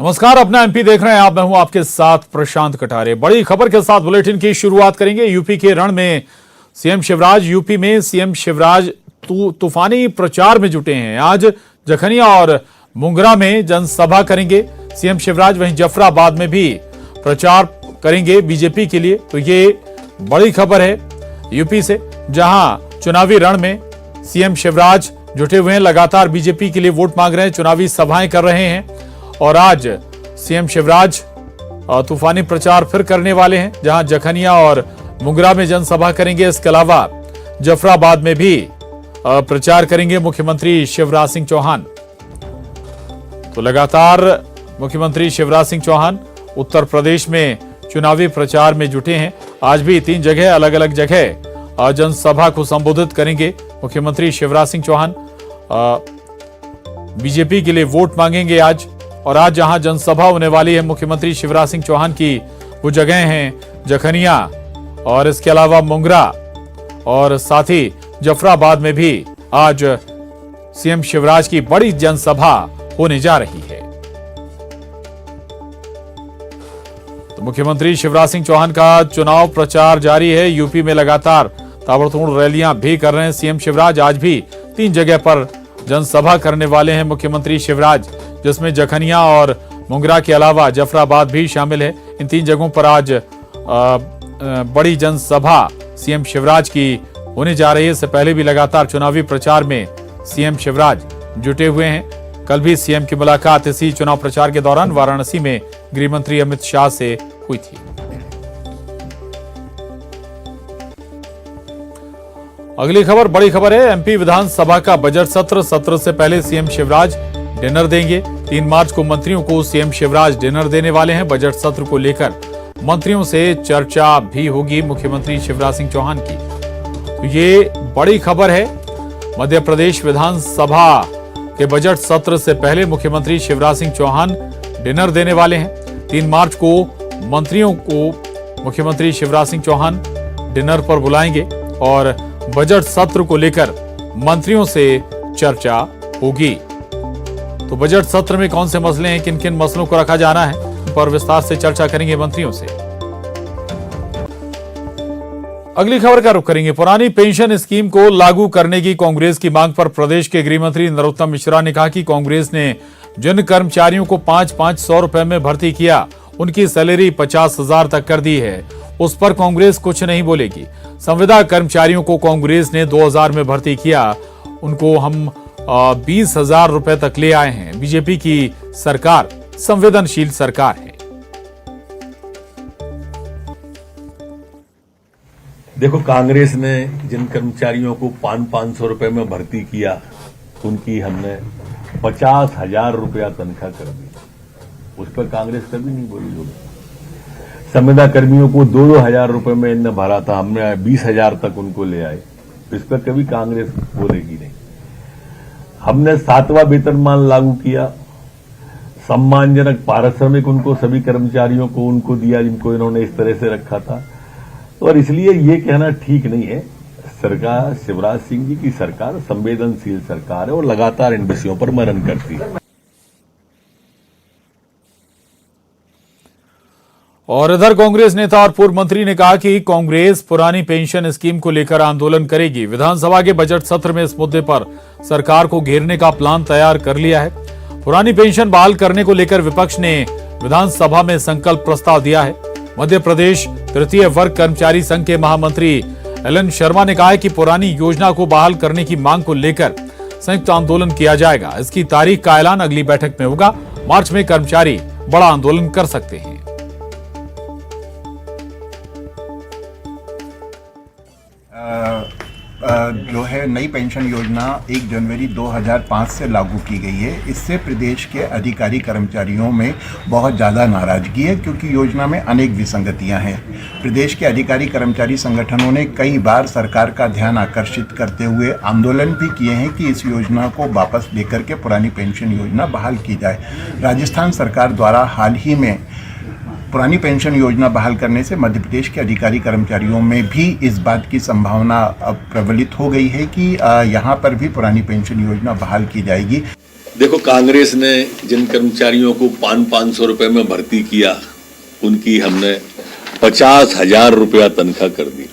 नमस्कार, अपना एमपी देख रहे हैं आप। मैं हूं आपके साथ प्रशांत कटारे। बड़ी खबर के साथ बुलेटिन की शुरुआत करेंगे। यूपी के रण में सीएम शिवराज। यूपी में सीएम शिवराज तूफानी प्रचार में जुटे हैं। आज जखनिया और मुंगरा में जनसभा करेंगे सीएम शिवराज। वहीं जफराबाद में भी प्रचार करेंगे बीजेपी के लिए। तो ये बड़ी खबर है यूपी से, जहां चुनावी रण में सीएम शिवराज जुटे हुए हैं। लगातार बीजेपी के लिए वोट मांग रहे हैं, चुनावी सभाएं कर रहे हैं। और आज सीएम शिवराज तूफानी प्रचार फिर करने वाले हैं, जहां जखनिया और मुंगरा में जनसभा करेंगे। इसके अलावा जफराबाद में भी प्रचार करेंगे मुख्यमंत्री शिवराज सिंह चौहान। तो लगातार मुख्यमंत्री शिवराज सिंह चौहान उत्तर प्रदेश में चुनावी प्रचार में जुटे हैं। आज भी 3 जगह, अलग अलग जगह जनसभा को संबोधित करेंगे मुख्यमंत्री शिवराज सिंह चौहान। बीजेपी के लिए वोट मांगेंगे आज। और आज जहां जनसभा होने वाली है मुख्यमंत्री शिवराज सिंह चौहान की, वो जगह हैं जखनिया और इसके अलावा मुंगरा और साथ ही जफराबाद में भी आज सीएम शिवराज की बड़ी जनसभा होने जा रही है। तो मुख्यमंत्री शिवराज सिंह चौहान का चुनाव प्रचार जारी है। यूपी में लगातार ताबड़तोड़ रैलियां भी कर रहे हैं सीएम शिवराज। आज भी 3 जगह पर जनसभा करने वाले हैं मुख्यमंत्री शिवराज, जिसमें जखनिया और मुंगरा के अलावा जफराबाद भी शामिल है। इन 3 जगहों पर आज बड़ी जनसभा सीएम शिवराज की होने जा रही है। इससे पहले भी लगातार चुनावी प्रचार में सीएम शिवराज जुटे हुए हैं। कल भी सीएम की मुलाकात इसी चुनाव प्रचार के दौरान वाराणसी में गृह मंत्री अमित शाह से हुई थी। अगली खबर, बड़ी खबर है। एमपी विधानसभा का बजट सत्र से पहले सीएम शिवराज डिनर देंगे। 3 मार्च को मंत्रियों को सीएम शिवराज डिनर देने वाले हैं। बजट सत्र को लेकर मंत्रियों से चर्चा भी होगी मुख्यमंत्री शिवराज सिंह चौहान की। तो ये बड़ी खबर है। मध्य प्रदेश विधानसभा के बजट सत्र से पहले मुख्यमंत्री शिवराज सिंह चौहान डिनर देने वाले हैं। 3 मार्च को मंत्रियों को मुख्यमंत्री शिवराज सिंह चौहान डिनर पर बुलाएंगे और बजट सत्र को लेकर मंत्रियों से चर्चा होगी। तो बजट सत्र में कौन से मसले हैं, किन किन मसलों को रखा जाना है, उन पर विस्तार से चर्चा करेंगे मंत्रियों से। अगली खबर का रुख करेंगे। पुरानी पेंशन स्कीम को लागू करने की कांग्रेस की मांग पर प्रदेश के गृह मंत्री नरोत्तम मिश्रा ने कहा कि कांग्रेस ने जिन कर्मचारियों को 500 रुपए में भर्ती किया, उनकी सैलरी 50,000 तक कर दी है। उस पर कांग्रेस कुछ नहीं बोलेगी। संविदा कर्मचारियों को कांग्रेस ने 2000 में भर्ती किया, उनको हम 20,000 रुपए तक ले आए हैं। बीजेपी की सरकार संवेदनशील सरकार है। देखो, कांग्रेस ने जिन कर्मचारियों को 500 रुपए में भर्ती किया, उनकी हमने 50,000 रुपया तनख्वाह कर दी। उस पर कांग्रेस कभी नहीं बोली होगी। संविदा कर्मियों को 2,000 रुपए में इनने भरा था, हमने 20,000 तक उनको ले आए। इस पर कभी कांग्रेस बोलेगी नहीं। हमने 7वां वेतनमान लागू किया। सम्मानजनक पारिश्रमिक उनको, सभी कर्मचारियों को उनको दिया जिनको इन्होंने इस तरह से रखा था। और इसलिए ये कहना ठीक नहीं है। सरकार, शिवराज सिंह जी की सरकार संवेदनशील सरकार है और लगातार इन विषयों पर मनन करती है। और इधर कांग्रेस नेता और पूर्व मंत्री ने कहा कि कांग्रेस पुरानी पेंशन स्कीम को लेकर आंदोलन करेगी। विधानसभा के बजट सत्र में इस मुद्दे पर सरकार को घेरने का प्लान तैयार कर लिया है। पुरानी पेंशन बहाल करने को लेकर विपक्ष ने विधानसभा में संकल्प प्रस्ताव दिया है। मध्य प्रदेश तृतीय वर्ग कर्मचारी संघ के महामंत्री एलन शर्मा ने कहा है कि पुरानी योजना को बहाल करने की मांग को लेकर संयुक्त आंदोलन किया जाएगा। इसकी तारीख का ऐलान अगली बैठक में होगा। मार्च में कर्मचारी बड़ा आंदोलन कर सकते हैं। जो है नई पेंशन योजना 1 जनवरी 2005 से लागू की गई है। इससे प्रदेश के अधिकारी कर्मचारियों में बहुत ज़्यादा नाराजगी है, क्योंकि योजना में अनेक विसंगतियां हैं। प्रदेश के अधिकारी कर्मचारी संगठनों ने कई बार सरकार का ध्यान आकर्षित करते हुए आंदोलन भी किए हैं कि इस योजना को वापस लेकर के पुरानी पेंशन योजना बहाल की जाए। राजस्थान सरकार द्वारा हाल ही में पुरानी पेंशन योजना बहाल करने से मध्य प्रदेश के अधिकारी कर्मचारियों में भी इस बात की संभावना अब प्रबलित हो गई है कि यहाँ पर भी पुरानी पेंशन योजना बहाल की जाएगी। देखो, कांग्रेस ने जिन कर्मचारियों को 500 रुपए में भर्ती किया, उनकी हमने 50,000 रुपया तनख्वाह कर दी।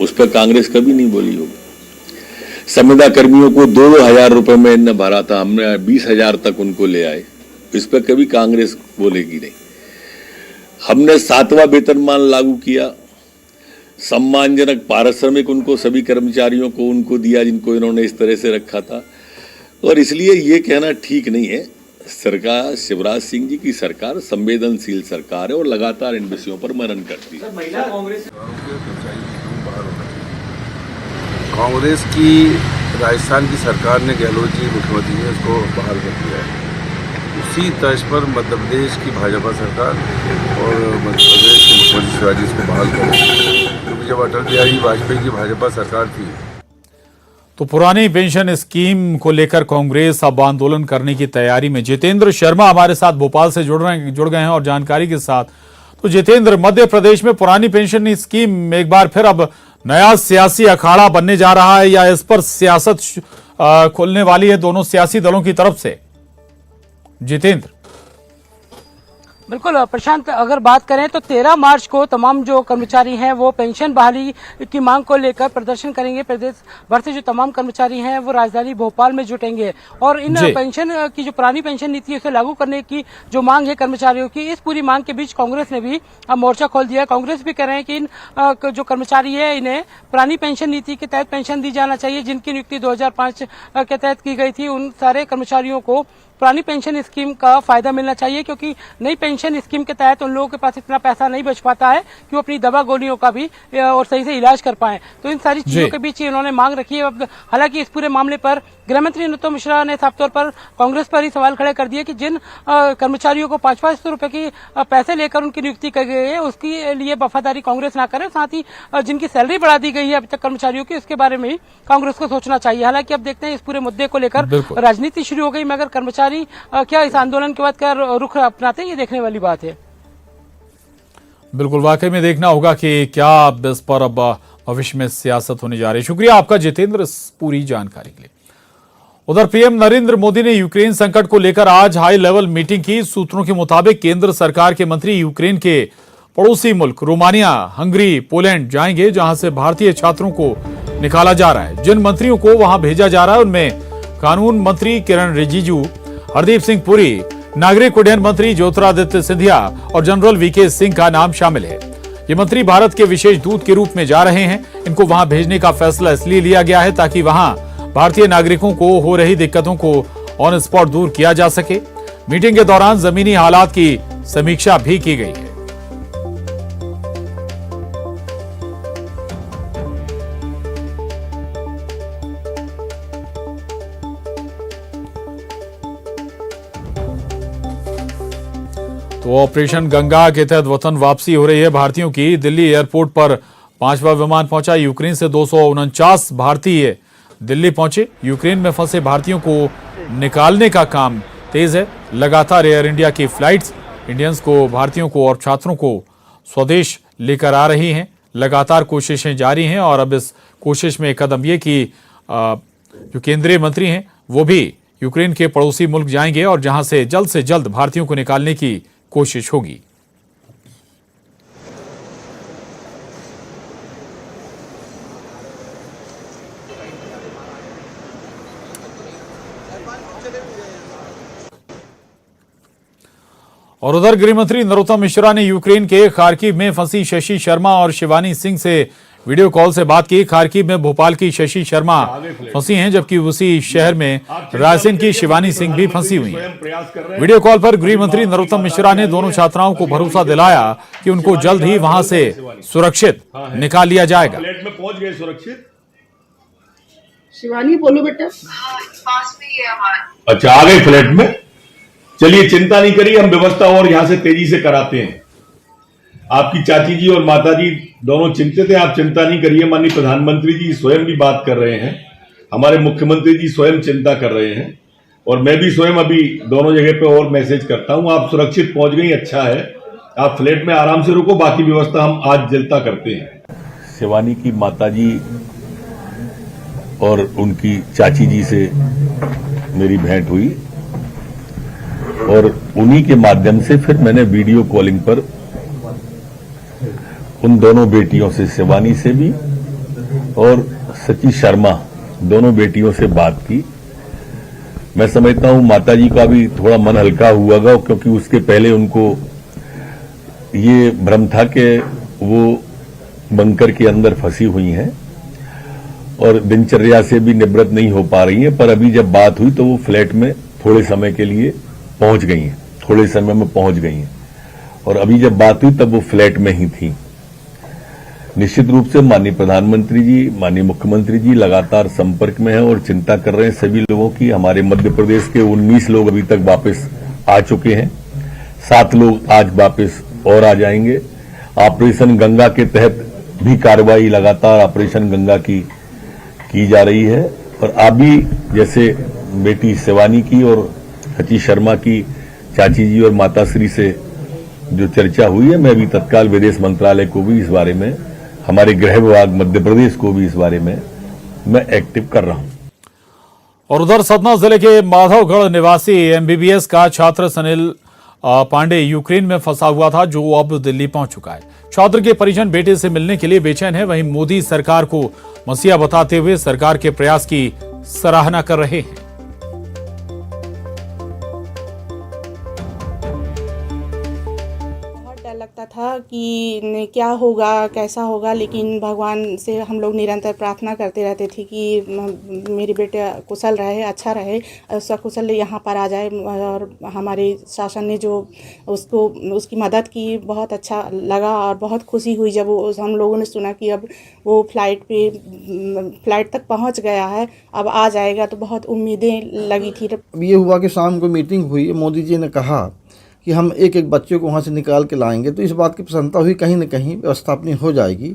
उस पर कांग्रेस कभी नहीं बोली होगी। संविदा कर्मियों को 2,000 रुपए में इनने भरा था, हमने 20,000 तक उनको ले आए। इस पर कभी कांग्रेस बोलेगी नहीं। हमने 7वां वेतनमान लागू किया, सम्मानजनक पारिश्रमिक उनको सभी कर्मचारियों को उनको दिया जिनको इन्होंने इस तरह से रखा था। और इसलिए ये कहना ठीक नहीं है। सरकार, शिवराज सिंह जी की सरकार संवेदनशील सरकार है और लगातार इन विषयों पर मनन करती है। कांग्रेस की राजस्थान की सरकार ने, गहलोत जी मुख्यमंत्री ने उसको बहाल कर दिया है। उसी तर्ज पर मध्य प्रदेश की भाजपा सरकार और मध्य प्रदेश के मुख्यमंत्री शिवराज जी इसको बहाल करें, क्योंकि जब अटल बिहारी वाजपेयी की भाजपा सरकार थी। तो पुरानी पेंशन स्कीम को लेकर कांग्रेस अब आंदोलन करने की तैयारी में। जितेंद्र शर्मा हमारे साथ भोपाल से जुड़ गए हैं और जानकारी के साथ। तो जितेंद्र, मध्य प्रदेश में पुरानी पेंशन स्कीम एक बार फिर अब नया सियासी अखाड़ा बनने जा रहा है, या इस पर सियासत खोलने वाली है दोनों सियासी दलों की तरफ से? जितेंद्र। बिल्कुल प्रशांत, अगर बात करें तो 13 मार्च को तमाम जो कर्मचारी हैं वो पेंशन बहाली की मांग को लेकर प्रदर्शन करेंगे। प्रदेश भर से जो तमाम कर्मचारी हैं वो राजधानी भोपाल में जुटेंगे और इन पेंशन की जो पुरानी पेंशन नीति है उसे लागू करने की जो मांग है कर्मचारियों की, इस पूरी मांग के बीच कांग्रेस ने भी मोर्चा खोल दिया। कांग्रेस भी कह रहे हैं कि इन जो कर्मचारी है इन्हें पुरानी पेंशन नीति के तहत पेंशन दी जाना चाहिए, जिनकी नियुक्ति 2005 के तहत की गई थी। उन सारे कर्मचारियों को पुरानी पेंशन स्कीम का फायदा मिलना चाहिए, क्योंकि नई पेंशन स्कीम के तहत उन लोगों के पास इतना पैसा नहीं बच पाता है कि वो अपनी दवा गोलियों का भी और सही से इलाज कर पाए। तो इन सारी चीजों के बीच इन्होंने मांग रखी है। हालांकि इस पूरे मामले पर गृह मंत्री नरोत्तम मिश्रा ने साफ तौर पर कांग्रेस पर ही सवाल खड़े कर दिए कि जिन कर्मचारियों को 500 रुपए की पैसे लेकर उनकी नियुक्ति की गई है उसके लिए वफादारी कांग्रेस ना करे, साथ ही जिनकी सैलरी बढ़ा दी गई है अभी तक कर्मचारियों की, उसके बारे में ही कांग्रेस को सोचना चाहिए। हालांकि अब देखते हैं इस पूरे मुद्दे को लेकर राजनीति शुरू हो गई, मगर कर्मचारी क्या इस आंदोलन के बाद क्या रुख अपनाते हैं, ये देखने वाली बात है। बिल्कुल, वाकई में देखना होगा कि क्या इस पर अब भविष्य में सियासत होने जा रही है। शुक्रिया आपका जितेंद्र इस पूरी जानकारी के लिए। उधर पीएम नरेंद्र मोदी ने यूक्रेन संकट को लेकर आज हाई लेवल मीटिंग की। सूत्रों के मुताबिक केंद्र सरकार के मंत्री यूक्रेन के पड़ोसी मुल्क रोमानिया, हंगरी, पोलैंड जाएंगे, जहां से भारतीय छात्रों को निकाला जा रहा है। जिन मंत्रियों को वहां भेजा जा रहा है उनमें कानून मंत्री किरण रिजिजू, हरदीप सिंह पुरी, नागरिक उड्डयन मंत्री ज्योतिरादित्य सिंधिया और जनरल वीके सिंह का नाम शामिल है। ये मंत्री भारत के विशेष दूत के रूप में जा रहे हैं। इनको वहां भेजने का फैसला इसलिए लिया गया है ताकि वहां भारतीय नागरिकों को हो रही दिक्कतों को ऑन स्पॉट दूर किया जा सके। मीटिंग के दौरान जमीनी हालात की समीक्षा भी की गई है। तो ऑपरेशन गंगा के तहत वतन वापसी हो रही है भारतीयों की। दिल्ली एयरपोर्ट पर 5वां विमान पहुंचा। यूक्रेन से 249 भारतीय दिल्ली पहुंचे। यूक्रेन में फंसे भारतीयों को निकालने का काम तेज है। लगातार एयर इंडिया की फ्लाइट्स इंडियंस को, भारतीयों को और छात्रों को स्वदेश लेकर आ रही हैं। लगातार कोशिशें जारी हैं और अब इस कोशिश में एक कदम ये कि जो केंद्रीय मंत्री हैं वो भी यूक्रेन के पड़ोसी मुल्क जाएंगे और जहां से जल्द भारतीयों को निकालने की कोशिश होगी। और उधर गृहमंत्री नरोत्तम मिश्रा ने यूक्रेन के खार्किव में फंसी शशि शर्मा और शिवानी सिंह से वीडियो कॉल से बात की। खार्किव में भोपाल की शशि शर्मा फंसी हैं, जबकि उसी शहर में रायसेन की शिवानी सिंह भी फंसी हुई हैं। वीडियो कॉल पर गृह मंत्री नरोत्तम मिश्रा ने दोनों छात्राओं को भरोसा दिलाया कि उनको जल्द ही वहां से सुरक्षित निकाल लिया जाएगा। फ्लैट में पहुंच गए सुरक्षित। शिवानी बोलो बेटा। पास में ही है हमारे। अच्छा, आ गए फ्लैट में। चलिए, चिंता नहीं करिए, हम व्यवस्था और यहां से तेजी से कराते हैं। आपकी चाची जी और माता जी दोनों चिंतित हैं, आप चिंता नहीं करिए। माननीय प्रधानमंत्री जी स्वयं भी बात कर रहे हैं, हमारे मुख्यमंत्री जी स्वयं चिंता कर रहे हैं और मैं भी स्वयं अभी दोनों जगह पे और मैसेज करता हूं। आप सुरक्षित पहुंच गई, अच्छा है। आप फ्लैट में आराम से रुको, बाकी व्यवस्था हम आज जल्दा करते हैं। शिवानी की माता जी और उनकी चाची जी से मेरी भेंट हुई और उन्हीं के माध्यम से फिर मैंने वीडियो कॉलिंग पर उन दोनों बेटियों से, शिवानी से भी और सची शर्मा, दोनों बेटियों से बात की। मैं समझता हूं माताजी का भी थोड़ा मन हल्का हुआ होगा, क्योंकि उसके पहले उनको ये भ्रम था कि वो बंकर के अंदर फंसी हुई हैं और दिनचर्या से भी निवृत्त नहीं हो पा रही हैं। पर अभी जब बात हुई तो वो फ्लैट में थोड़े समय के लिए पहुंच गई हैं, थोड़े समय में पहुंच गई हैं, और अभी जब बात हुई तब वो फ्लैट में ही थी। निश्चित रूप से माननीय प्रधानमंत्री जी, माननीय मुख्यमंत्री जी लगातार संपर्क में हैं और चिंता कर रहे हैं सभी लोगों की। हमारे मध्य प्रदेश के 19 लोग अभी तक वापस आ चुके हैं, 7 लोग आज वापस और आ जाएंगे। ऑपरेशन गंगा के तहत भी कार्रवाई लगातार ऑपरेशन गंगा की जा रही है, और अभी जैसे बेटी शिवानी की और सची शर्मा की चाची जी और माताश्री से जो चर्चा हुई है, मैं अभी तत्काल विदेश मंत्रालय को भी इस बारे में, हमारे गृह विभाग मध्य प्रदेश को भी इस बारे में मैं एक्टिव कर रहा हूं। और उधर सतना जिले के माधवगढ़ निवासी एमबीबीएस का छात्र सनिल पांडे यूक्रेन में फंसा हुआ था, जो अब दिल्ली पहुंच चुका है। छात्र के परिजन बेटे से मिलने के लिए बेचैन है। वहीं मोदी सरकार को मसीहा बताते हुए सरकार के प्रयास की सराहना कर रहे हैं। लगता था कि क्या होगा, कैसा होगा, लेकिन भगवान से हम लोग निरंतर प्रार्थना करते रहते थे कि मेरी बेटे कुशल रहे, अच्छा रहे, सकुशल यहाँ पर आ जाए। और हमारे शासन ने जो उसकी मदद की, बहुत अच्छा लगा और बहुत खुशी हुई जब हम लोगों ने सुना कि अब वो फ्लाइट तक पहुँच गया है, अब आ जाएगा, तो बहुत उम्मीदें लगी थी। अब ये हुआ कि शाम को मीटिंग हुई, मोदी जी ने कहा कि हम एक एक बच्चे को वहाँ से निकाल के लाएंगे, तो इस बात की प्रसन्नता हुई, कहीं न कहीं व्यवस्था अपनी हो जाएगी।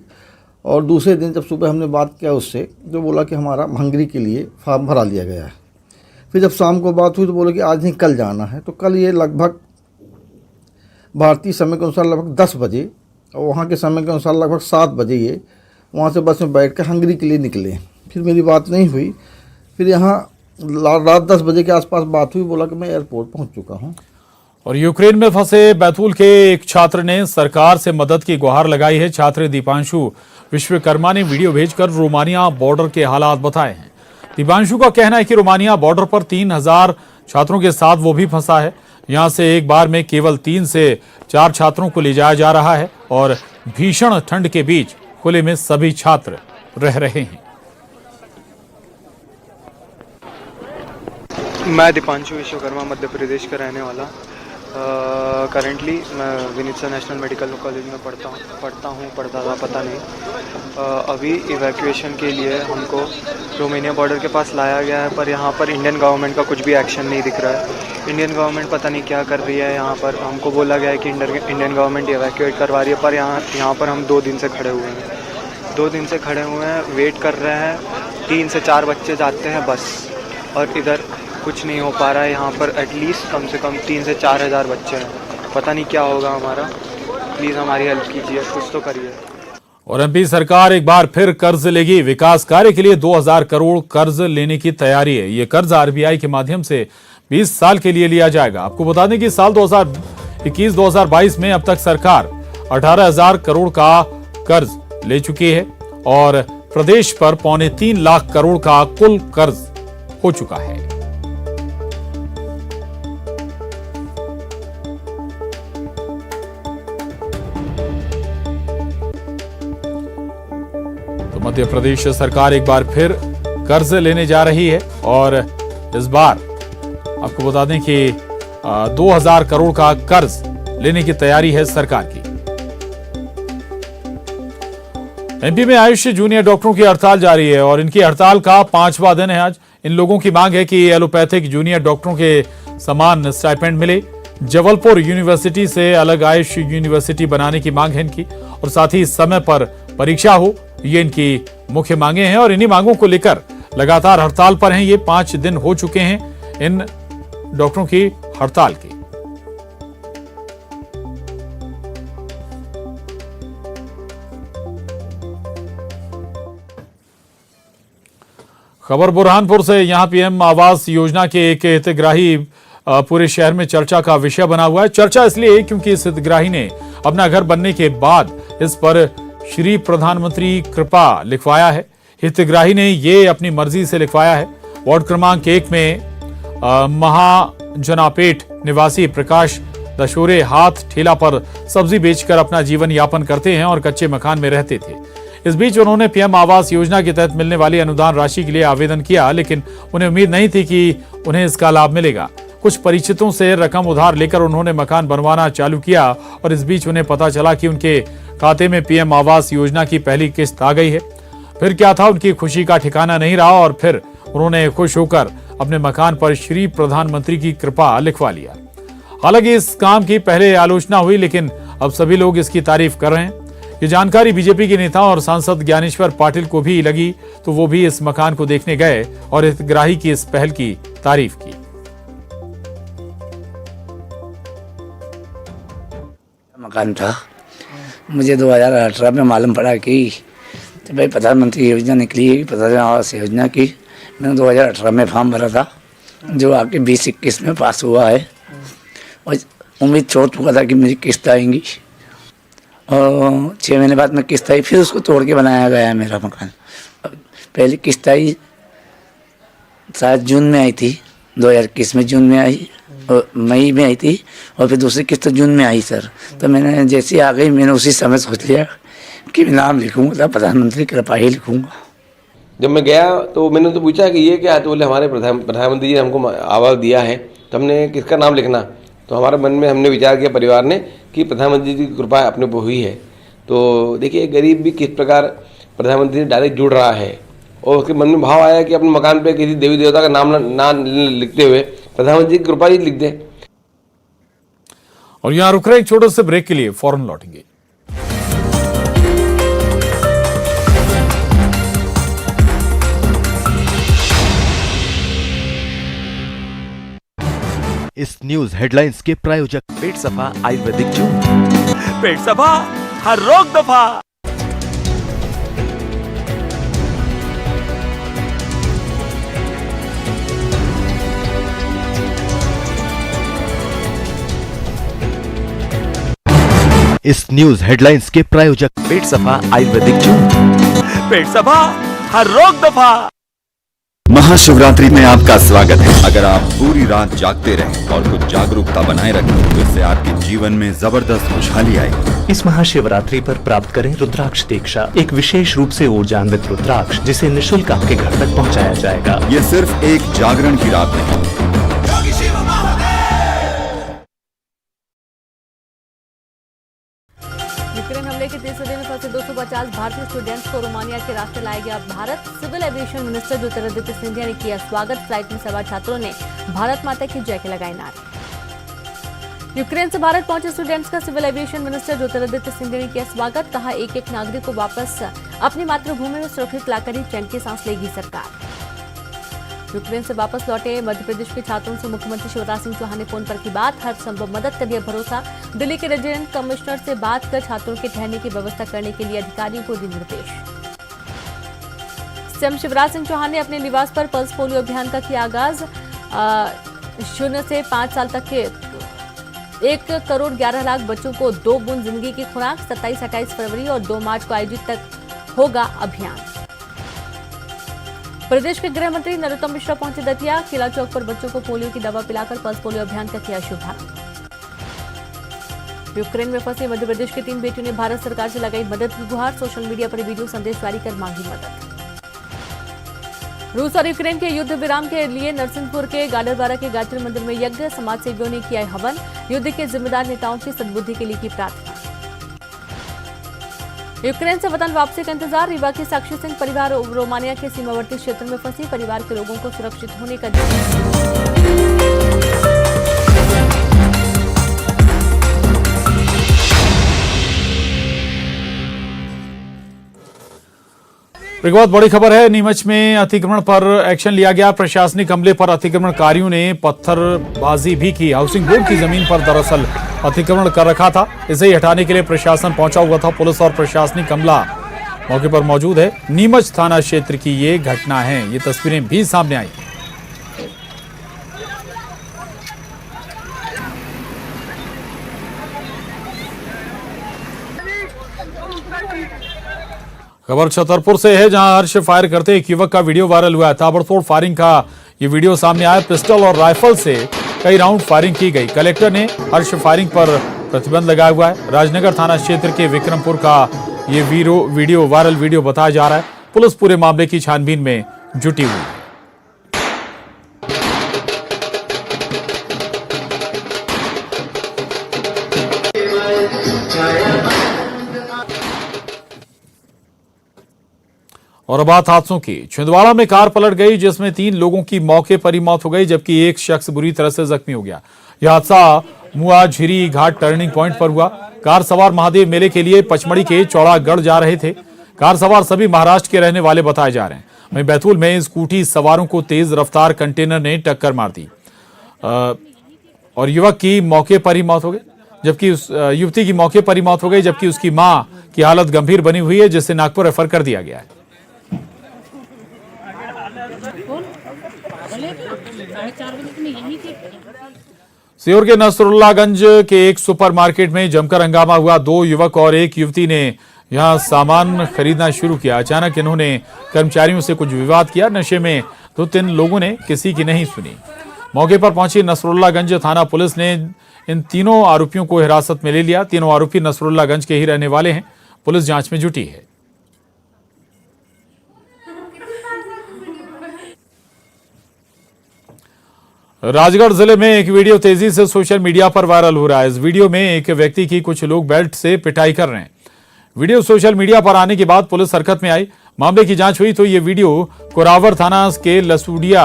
और दूसरे दिन जब सुबह हमने बात किया उससे, तो बोला कि हमारा हंगरी के लिए फॉर्म भरा लिया गया है। फिर जब शाम को बात हुई तो बोला कि आज नहीं कल जाना है। तो कल ये लगभग भारतीय समय के अनुसार लगभग 10 बजे और वहाँ के समय के अनुसार लगभग 7 बजे ये वहाँ से बस में बैठ कर हंगरी के लिए निकले। फिर मेरी बात नहीं हुई, फिर यहाँ रात 10 बजे के आसपास बात हुई, बोला कि मैं एयरपोर्ट पहुँच चुका हूँ। और यूक्रेन में फंसे बैतूल के एक छात्र ने सरकार से मदद की गुहार लगाई है। छात्र दीपांशु विश्वकर्मा ने वीडियो भेजकर रोमानिया बॉर्डर के हालात बताए हैं। दीपांशु का कहना है कि रोमानिया बॉर्डर पर 3000 छात्रों के साथ वो भी फंसा है। यहां से एक बार में केवल 3 से 4 छात्रों को ले जाया जा रहा है और भीषण ठंड के बीच खुले में सभी छात्र रह रहे हैं। मैं दीपांशु विश्वकर्मा मध्य प्रदेश का रहने वाला। करेंटली मैं विनीता नेशनल मेडिकल कॉलेज में पढ़ता था, पता नहीं। अभी इवैक्यूएशन के लिए हमको रोमानिया बॉर्डर के पास लाया गया है, पर यहाँ पर इंडियन गवर्नमेंट का कुछ भी एक्शन नहीं दिख रहा है। इंडियन गवर्नमेंट पता नहीं क्या कर रही है। यहाँ पर हमको बोला गया है कि इंडियन गवर्नमेंट इवैक्यूएट करवा रही है, पर यहाँ पर हम 2 दिन से खड़े हुए हैं। 2 दिन से खड़े हुए हैं, वेट कर रहे हैं। 3 से 4 बच्चे जाते हैं बस, और इधर कुछ नहीं हो पा रहा है। यहाँ पर एटलीस्ट कम से कम 3 से 4 हज़ार बच्चे हैं। पता नहीं क्या होगा हमारा। प्लीज़ हमारी हेल्प कीजिए, कुछ तो करिए। और एमपी सरकार एक बार फिर कर्ज लेगी। विकास कार्य के लिए 2000 करोड़ कर्ज लेने की तैयारी है। ये कर्ज आरबीआई के माध्यम से 20 साल के लिए लिया जाएगा। आपको बता दें कि साल 2021-2022 में अब तक सरकार 18,000 करोड़ का कर्ज ले चुकी है और प्रदेश पर 3.25 लाख करोड़ का कुल कर्ज हो चुका है। मध्य प्रदेश सरकार एक बार फिर कर्ज लेने जा रही है और इस बार आपको बता दें कि 2000 करोड़ का कर्ज लेने की तैयारी है सरकार की। एमपी में आयुष जूनियर डॉक्टरों की हड़ताल जारी है और इनकी हड़ताल का 5वां दिन है आज। इन लोगों की मांग है कि एलोपैथिक जूनियर डॉक्टरों के समान स्टाइपेंड मिले। जबलपुर यूनिवर्सिटी से अलग आयुष यूनिवर्सिटी बनाने की मांग है इनकी, और साथ ही समय पर परीक्षा हो, ये इनकी मुख्य मांगे हैं। और इन्हीं मांगों को लेकर लगातार हड़ताल पर हैं। ये 5 दिन हो चुके हैं इन डॉक्टरों की हड़ताल की। खबर बुरहानपुर से। यहां पीएम आवास योजना के एक हितग्राही पूरे शहर में चर्चा का विषय बना हुआ है। चर्चा इसलिए क्योंकि इस हितग्राही ने अपना घर बनने के बाद इस पर श्री प्रधानमंत्री कृपा लिखवाया है। हितग्राही ने ये अपनी मर्जी से लिखवाया है। वार्ड क्रमांक 1 में महाजनापेट निवासी प्रकाश दशोरे हाथ ठेला पर सब्जी बेचकर अपना जीवन यापन करते हैं और कच्चे मकान में रहते थे। इस बीच उन्होंने पीएम आवास योजना के तहत मिलने वाली अनुदान राशि के लिए आवेदन किया, लेकिन उन्हें उम्मीद नहीं थी कि उन्हें इसका लाभ मिलेगा। कुछ परिचितों से रकम उधार लेकर उन्होंने मकान बनवाना चालू किया और इस बीच उन्हें पता चला कि उनके खाते में पीएम आवास योजना की पहली किस्त आ गई है। फिर क्या था, उनकी खुशी का ठिकाना नहीं रहा और फिर उन्होंने खुश होकर अपने मकान पर श्री प्रधानमंत्री की कृपा लिखवा लिया। हालांकि इस काम की पहले आलोचना हुई, लेकिन अब सभी लोग इसकी तारीफ कर रहे हैं। ये जानकारी बीजेपी के नेता और सांसद ज्ञानेश्वर पाटिल को भी लगी, तो वो भी इस मकान को देखने गए और हितग्राही की इस पहल की तारीफ की। मकान था, मुझे 2018 में मालूम पड़ा कि भाई प्रधानमंत्री योजना निकली है, प्रधानमंत्री आवास योजना की। मैंने 2018 में फॉर्म भरा था, जो आके 2021 में पास हुआ है और उम्मीद छोड़ चुका था कि मेरी किस्त आएंगी और 6 महीने बाद में किस्त आई। फिर उसको तोड़ के बनाया गया है मेरा मकान। पहली किस्त आई शायद जून में आई थी, 2021 में जून में आई और मई में आई थी और फिर दूसरी किस्त जून में आई सर। तो मैंने जैसे आ गई, मैंने उसी समय सोच लिया कि नाम लिखूंगा प्रधानमंत्री कृपा ही लिखूंगा। जब मैं गया तो मैंने तो पूछा कि ये क्या है, तो बोले हमारे प्रधानमंत्री जी ने हमको आवास दिया है, तो हमने किसका नाम लिखना। तो हमारे मन में हमने विचार किया परिवार ने कि प्रधानमंत्री जी की कृपा अपने पर हुई है। तो देखिए गरीब भी किस प्रकार प्रधानमंत्री से डायरेक्ट जुड़ रहा है और उसके मन में भाव आया कि अपने मकान पे किसी देवी देवता का नाम लिखते हुए प्रधानमंत्री की कृपा ही लिख दे। और यहाँ रुक रहे एक छोटे से ब्रेक के लिए, फौरन लौटेंगे। इस न्यूज हेडलाइंस के प्रायोजक पेट सफा आयुर्वेदिक जूस। पेट सफा, हर रोग दफा। इस न्यूज हेडलाइंस के प्रायोजक पेट सफा आयुर्वेदिक जूस। पेट सफा, हर रोग दफा। महाशिवरात्रि में आपका स्वागत है। अगर आप पूरी रात जागते रहें और कुछ जागरूकता बनाए रखें तो इससे आपके जीवन में जबरदस्त खुशहाली आएगी। इस महाशिवरात्रि पर प्राप्त करें रुद्राक्ष दीक्षा, एक विशेष रूप से ऊर्जान्वित रुद्राक्ष जिसे निःशुल्क आपके घर तक पहुंचाया जाएगा। ये सिर्फ एक जागरण की रात नहीं। यूक्रेन हमले के तीसरे दिन फंसे 250 भारतीय स्टूडेंट्स को रोमानिया के रास्ते लाया गया Bharat. Civil aviation minister Jyotiraditya Scindia ने किया स्वागत। फ्लाइट में सवार छात्रों ने भारत माता की जय के लगाए नारे। यूक्रेन से भारत पहुंचे स्टूडेंट्स का civil aviation minister Jyotiraditya Scindia ने किया स्वागत। कहा एक एक नागरिक को वापस अपनी मातृभूमि में सुरक्षित लाकर ही चैन की सांस लेगी सरकार। यूक्रेन से वापस लौटे मध्य प्रदेश के छात्रों से मुख्यमंत्री शिवराज सिंह चौहान ने फोन पर की बात। हर संभव मदद का दिया भरोसा। दिल्ली के रेजिडेंट कमिश्नर से बात कर छात्रों के ठहरने की व्यवस्था करने के लिए अधिकारियों को दिए निर्देश। सीएम शिवराज सिंह चौहान ने अपने निवास पर पल्स पोलियो अभियान का किया आगाज। 0 से 5 साल तक के 1 करोड़ 11 लाख बच्चों को 2 बूंद जिंदगी की खुराक। 27-28 फरवरी और 2 मार्च को आयोजित तक होगा अभियान। प्रदेश के गृह मंत्री नरोत्तम मिश्रा पहुंचे दतिया। किला चौक पर बच्चों को पोलियो की दवा पिलाकर पल्स पोलियो अभियान का किया शुभारंभ। यूक्रेन में फंसे मध्य प्रदेश की 3 बेटियों ने भारत सरकार से लगाई मदद की गुहार। सोशल मीडिया पर वीडियो संदेश जारी कर मांगी मदद। रूस और यूक्रेन के युद्ध विराम के लिए नरसिंहपुर के गाडरवारा के गायत्री मंदिर में यज्ञ। समाज सेवियों ने किया हवन। युद्ध के जिम्मेदार नेताओं की सद्बुद्धि के लिए की प्रार्थना। यूक्रेन से वतन वापसी का इंतजार। रीवा के साक्षी सिंह परिवार रोमानिया के सीमावर्ती क्षेत्र में फंसी। परिवार के लोगों को सुरक्षित होने का एक बहुत बड़ी खबर है। नीमच में अतिक्रमण पर एक्शन लिया गया। प्रशासनिक हमले पर अतिक्रमणकारियों ने पत्थरबाजी भी की। हाउसिंग बोर्ड की जमीन पर दरअसल अतिक्रमण कर रखा था। इसे ही हटाने के लिए प्रशासन पहुंचा हुआ था। पुलिस और प्रशासनिक अमला मौके पर मौजूद है। नीमच थाना क्षेत्र की ये घटना है। ये तस्वीरें भी सामने आई। खबर छतरपुर से है, जहां हर्ष फायर करते एक युवक का वीडियो वायरल हुआ है। ताबड़तोड़ फायरिंग का ये वीडियो सामने आया। पिस्टल और राइफल से कई राउंड फायरिंग की गई। कलेक्टर ने हर्ष फायरिंग पर प्रतिबंध लगाया हुआ है। राजनगर थाना क्षेत्र के विक्रमपुर का ये वीडियो वायरल वीडियो बताया जा रहा है। पुलिस पूरे मामले की छानबीन में जुटी हुई है। और बात हादसों की। छिंदवाड़ा में कार पलट गई, जिसमें 3 लोगों की मौके पर ही मौत हो गई, जबकि एक शख्स बुरी तरह से जख्मी हो गया। यह हादसा मुआ झिरी घाट टर्निंग पॉइंट पर हुआ। कार सवार महादेव मेले के लिए पचमढ़ी के चौड़ागढ़ जा रहे थे। कार सवार सभी महाराष्ट्र के रहने वाले बताए जा रहे हैं। वहीं बैतूल में स्कूटी सवारों को तेज रफ्तार कंटेनर ने टक्कर मार दी और युवक की मौके पर ही मौत हो गई, जबकि युवती की मौके पर ही मौत हो गई, जबकि उसकी मां की हालत गंभीर बनी हुई है, जिसे नागपुर रेफर कर दिया गया है। सीहोर के नसरुल्लागंज के एक सुपरमार्केट में जमकर हंगामा हुआ। 2 युवक और एक युवती ने यहां सामान खरीदना शुरू किया। अचानक इन्होंने कर्मचारियों से कुछ विवाद किया। नशे में 2-3 लोगों ने किसी की नहीं सुनी। मौके पर पहुंची नसरुल्लागंज थाना पुलिस ने इन तीनों आरोपियों को हिरासत में ले लिया। तीनों आरोपी नसरुल्लागंज के ही रहने वाले हैं। पुलिस जांच में जुटी है। राजगढ़ जिले में एक वीडियो तेजी से सोशल मीडिया पर वायरल हो रहा है। इस वीडियो में एक व्यक्ति की कुछ लोग बेल्ट से पिटाई कर रहे हैं। वीडियो सोशल मीडिया पर आने के बाद पुलिस हरकत में आई। मामले की जांच हुई तो ये वीडियो कोरावर थाना के लसूडिया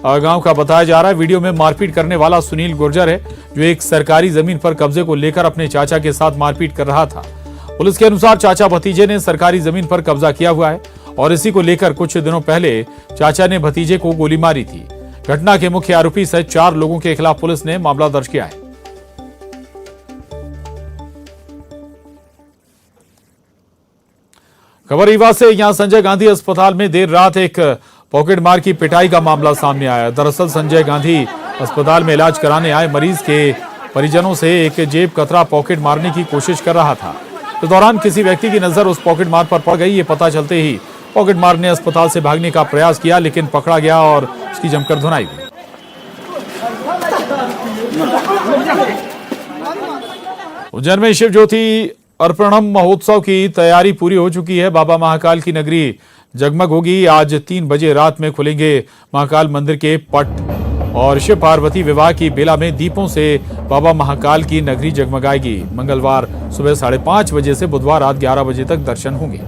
गांव का बताया जा रहा है। वीडियो में मारपीट करने वाला सुनील गुर्जर है, जो एक सरकारी जमीन पर कब्जे को लेकर अपने चाचा के साथ मारपीट कर रहा था। पुलिस के अनुसार चाचा भतीजे ने सरकारी जमीन पर कब्जा किया हुआ है और इसी को लेकर कुछ दिनों पहले चाचा ने भतीजे को गोली मारी थी। घटना के मुख्य आरोपी सहित 4 लोगों के खिलाफ पुलिस ने मामला दर्ज किया है। खबर रीवा से, यहां संजय गांधी अस्पताल में देर रात एक पॉकेटमार की पिटाई का मामला सामने आया। दरअसल संजय गांधी अस्पताल में इलाज कराने आए मरीज के परिजनों से एक जेब कतरा पॉकेट मारने की कोशिश कर रहा था। इस दौरान किसी व्यक्ति की नजर उस पॉकेट मार पर पड़ गई। ये पता चलते ही पॉकेट मार ने अस्पताल से भागने का प्रयास किया, लेकिन पकड़ा गया और उसकी जमकर धुनाई हुई। उज्जैन में शिव ज्योति अर्पणम महोत्सव की तैयारी पूरी हो चुकी है। बाबा महाकाल की नगरी जगमग होगी। आज 3 बजे रात में खुलेंगे महाकाल मंदिर के पट और शिव पार्वती विवाह की बेला में दीपों से बाबा महाकाल की नगरी जगमगाएगी। मंगलवार सुबह 5:30 बजे से बुधवार रात 11 बजे तक दर्शन होंगे।